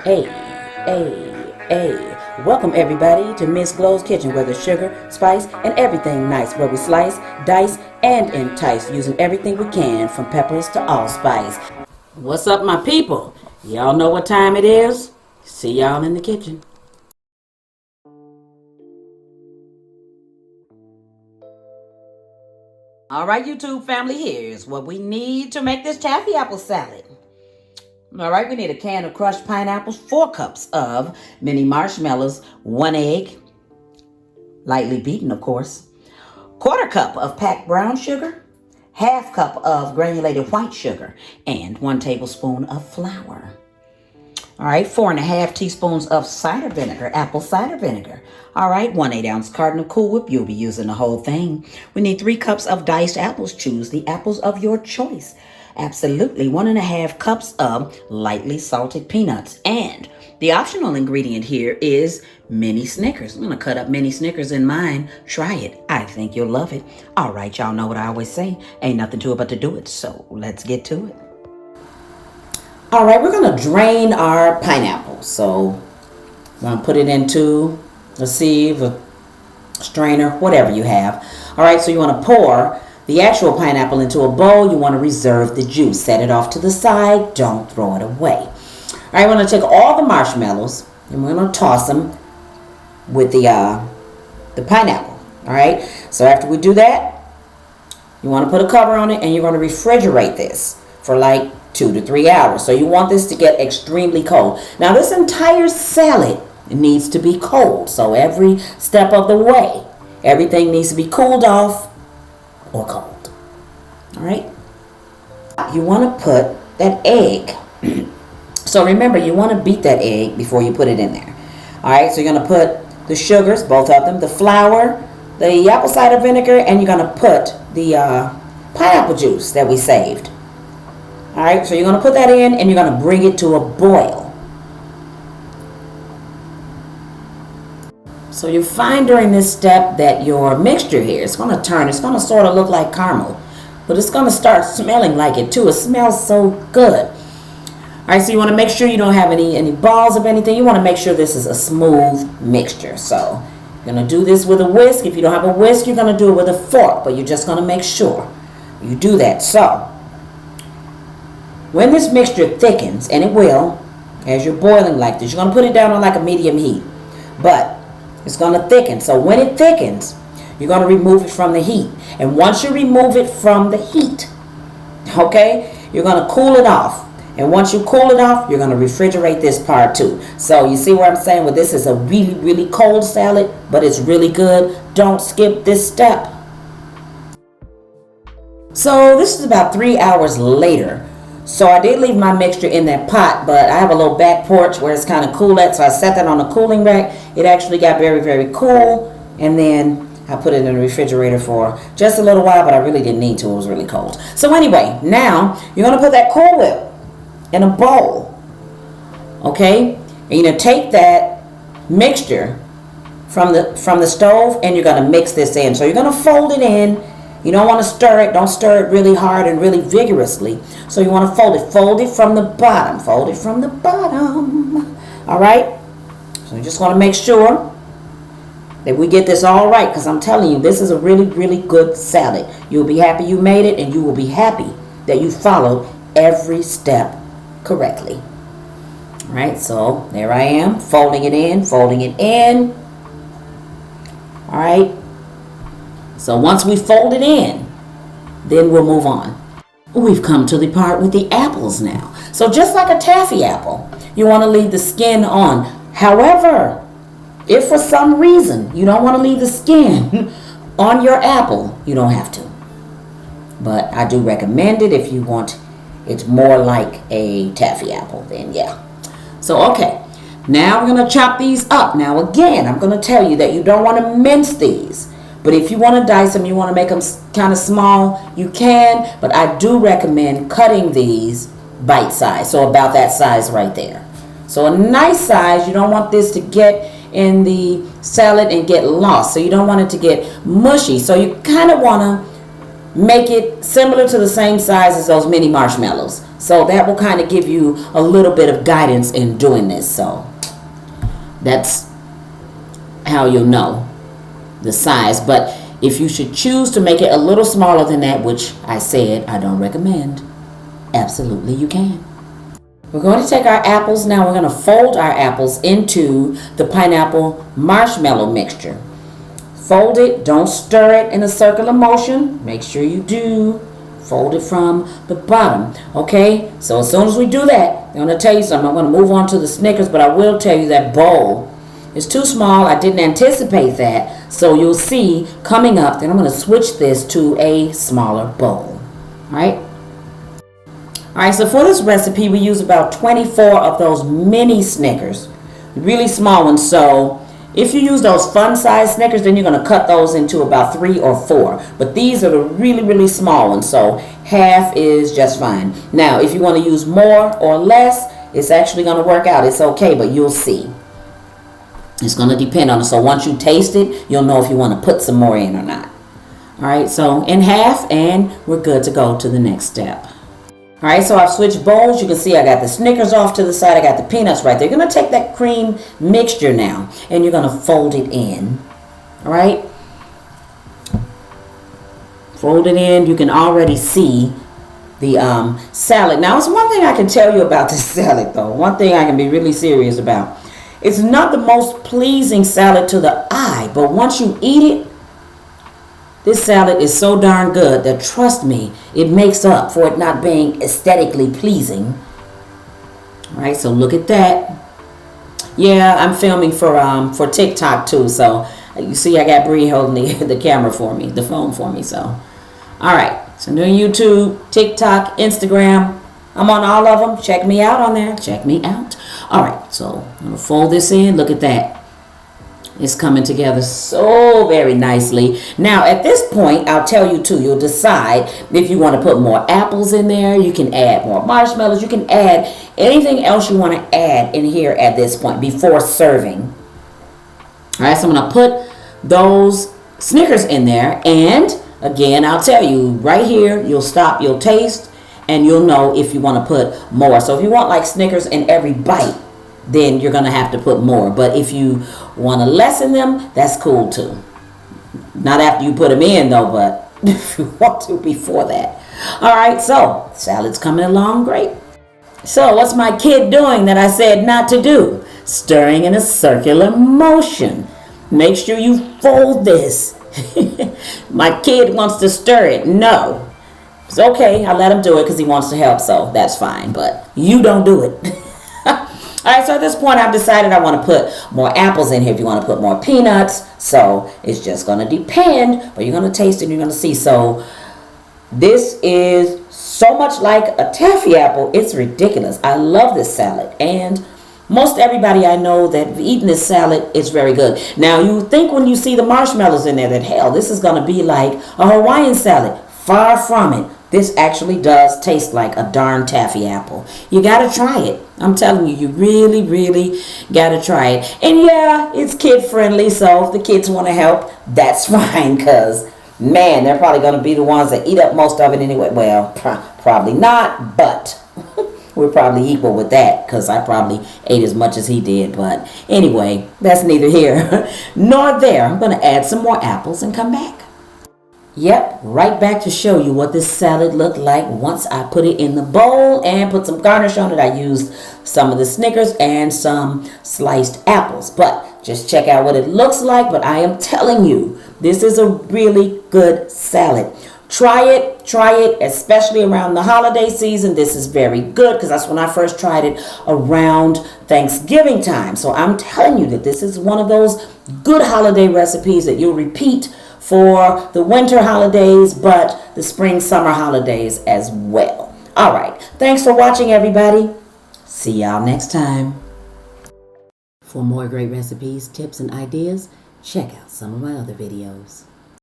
Hey, hey. Welcome everybody to Miss Glow's Kitchen, where there's sugar, spice, and everything nice, where we slice, dice, and entice, using everything we can, from peppers to allspice. What's up, my people? Y'all know what time it is? See y'all in the kitchen. Alright, YouTube family, here's what we need to make this taffy apple salad. Alright, we need a can of crushed pineapples, 4 cups of mini marshmallows, 1 egg, lightly beaten of course, 1/4 cup of packed brown sugar, 1/2 cup of granulated white sugar, and 1 tablespoon of flour. All right, 4½ teaspoons of cider vinegar, apple cider vinegar. All right, 1 8-ounce carton of Cool Whip. You'll be using the whole thing. We need 3 cups of diced apples. Choose the apples of your choice. Absolutely, 1½ cups of lightly salted peanuts. And the optional ingredient here is mini Snickers. I'm going to cut up mini Snickers in mine. Try it. I think you'll love it. All right, y'all know what I always say. Ain't nothing to it but to do it. So let's get to it. All right, we're going to drain our pineapple. So I'm going to put it into a sieve, a strainer, whatever you have. All right, so you want to pour the actual pineapple into a bowl. You want to reserve the juice. Set it off to the side. Don't throw it away. All right, we're going to take all the marshmallows and we're going to toss them with the pineapple. All right, so after we do that, you want to put a cover on it and you're going to refrigerate this for like 2 to 3 hours. So you want this to get extremely cold. Now this entire salad needs to be cold. So every step of the way, everything needs to be cooled off or cold. All right. You want to put that egg. So remember, you want to beat that egg before you put it in there. All right. So you're going to put the sugars, both of them, the flour, the apple cider vinegar, and you're going to put the pineapple juice that we saved. All right, so you're going to put that in and you're going to bring it to a boil. So you find during this step that your mixture here is going to turn. It's going to sort of look like caramel, but it's going to start smelling like it too. It smells so good. All right, so you want to make sure you don't have any balls of anything. You want to make sure this is a smooth mixture. So you're going to do this with a whisk. If you don't have a whisk, you're going to do it with a fork, but you're just going to make sure you do that. So when this mixture thickens, and it will, as you're boiling like this, you're going to put it down on like a medium heat. But it's going to thicken. So when it thickens, you're going to remove it from the heat. And once you remove it from the heat, okay, you're going to cool it off. And once you cool it off, you're going to refrigerate this part too. So you see what I'm saying? Well, this is a really, really cold salad, but it's really good. Don't skip this step. So this is about 3 hours later. So I did leave my mixture in that pot, but I have a little back porch where it's kind of cool at, so I set that on a cooling rack. It actually got very, very cool, and then I put it in the refrigerator for just a little while, but I really didn't need to. It was really cold. So anyway, now you're going to put that Cool Whip in a bowl, okay? And you're going to take that mixture from the stove, and you're going to mix this in. So you're going to fold it in. You don't want to stir it. Don't stir it really hard and really vigorously. So you want to fold it. Fold it from the bottom. Fold it from the bottom. All right? So you just want to make sure that we get this all right, because I'm telling you, this is a really, really good salad. You'll be happy you made it, and you will be happy that you followed every step correctly. All right? So there I am, folding it in, folding it in. All right? So once we fold it in, then we'll move on. We've come to the part with the apples now. So just like a taffy apple, you want to leave the skin on. However, if for some reason you don't want to leave the skin on your apple, you don't have to. But I do recommend it if you want it more like a taffy apple, then yeah. So okay, now we're going to chop these up. Now again, I'm going to tell you that you don't want to mince these. But if you want to dice them, you want to make them kind of small, you can. But I do recommend cutting these bite size. So about that size right there. So a nice size. You don't want this to get in the salad and get lost. So you don't want it to get mushy. So you kind of want to make it similar to the same size as those mini marshmallows. So that will kind of give you a little bit of guidance in doing this. So that's how you'll know the size. But if you should choose to make it a little smaller than that, which I said I don't recommend, absolutely you can. We're going to take our apples now. We're going to fold our apples into the pineapple marshmallow mixture. Fold it. Don't stir it in a circular motion. Make sure you do. Fold it from the bottom. Okay? So as soon as we do that, I'm going to tell you something. I'm going to move on to the Snickers, but I will tell you that bowl is too small. I didn't anticipate that. So you'll see coming up, then I'm going to switch this to a smaller bowl. Alright? Alright, so for this recipe, we use about 24 of those mini Snickers. Really small ones. So if you use those fun-sized Snickers, then you're going to cut those into about 3 or 4. But these are the really, really small ones. So half is just fine. Now, if you want to use more or less, it's actually going to work out. It's okay, but you'll see. It's going to depend on it. So once you taste it, you'll know if you want to put some more in or not. All right, so in half, and we're good to go to the next step. All right, so I've switched bowls. You can see I got the Snickers off to the side. I got the peanuts right there. You're going to take that cream mixture now, and you're going to fold it in. All right? Fold it in. You can already see the salad. Now, it's one thing I can tell you about this salad, though. One thing I can be really serious about. It's not the most pleasing salad to the eye, but once you eat it, this salad is so darn good that, trust me, it makes up for it not being aesthetically pleasing. All right, so look at that. Yeah, I'm filming for TikTok too, so you see I got Bree holding the camera for me, the phone for me. So, all right, so doing YouTube, TikTok, Instagram. I'm on all of them. Check me out on there. Check me out. All right, so I'm gonna fold this in. Look at that. It's coming together so very nicely. Now, at this point, I'll tell you too, you'll decide if you want to put more apples in there. You can add more marshmallows. You can add anything else you want to add in here at this point before serving. All right, so I'm going to put those Snickers in there. And again, I'll tell you right here, you'll stop, you'll taste, and you'll know if you want to put more. So if you want like Snickers in every bite, then you're going to have to put more. But if you want to lessen them, that's cool too. Not after you put them in though, but if you want to before that. All right, so salad's coming along great. So what's my kid doing that I said not to do? Stirring in a circular motion. Make sure you fold this. My kid wants to stir it. No. It's okay. I let him do it because he wants to help, so that's fine. But you don't do it. All right, so at this point, I've decided I want to put more apples in here if you want to put more peanuts. So it's just going to depend, but you're going to taste it and you're going to see. So this is so much like a taffy apple. It's ridiculous. I love this salad. And most everybody I know that eating this salad is very good. Now, you think when you see the marshmallows in there that, hell, this is going to be like a Hawaiian salad. Far from it. This actually does taste like a darn taffy apple. You got to try it. I'm telling you, you really, really got to try it. And yeah, it's kid friendly, so if the kids want to help, that's fine, because, man, they're probably going to be the ones that eat up most of it anyway. Well, probably not, but we're probably equal with that, because I probably ate as much as he did. But anyway, that's neither here nor there. I'm going to add some more apples and come back. Yep, right back to show you what this salad looked like once I put it in the bowl and put some garnish on it. I used some of the Snickers and some sliced apples. But just check out what it looks like. But I am telling you, this is a really good salad. Try it, especially around the holiday season. This is very good because that's when I first tried it around Thanksgiving time. So I'm telling you that this is one of those good holiday recipes that you'll repeat for the winter holidays, but the spring, summer holidays as well. All right. Thanks for watching, everybody. See y'all next time. For more great recipes, tips, and ideas, check out some of my other videos.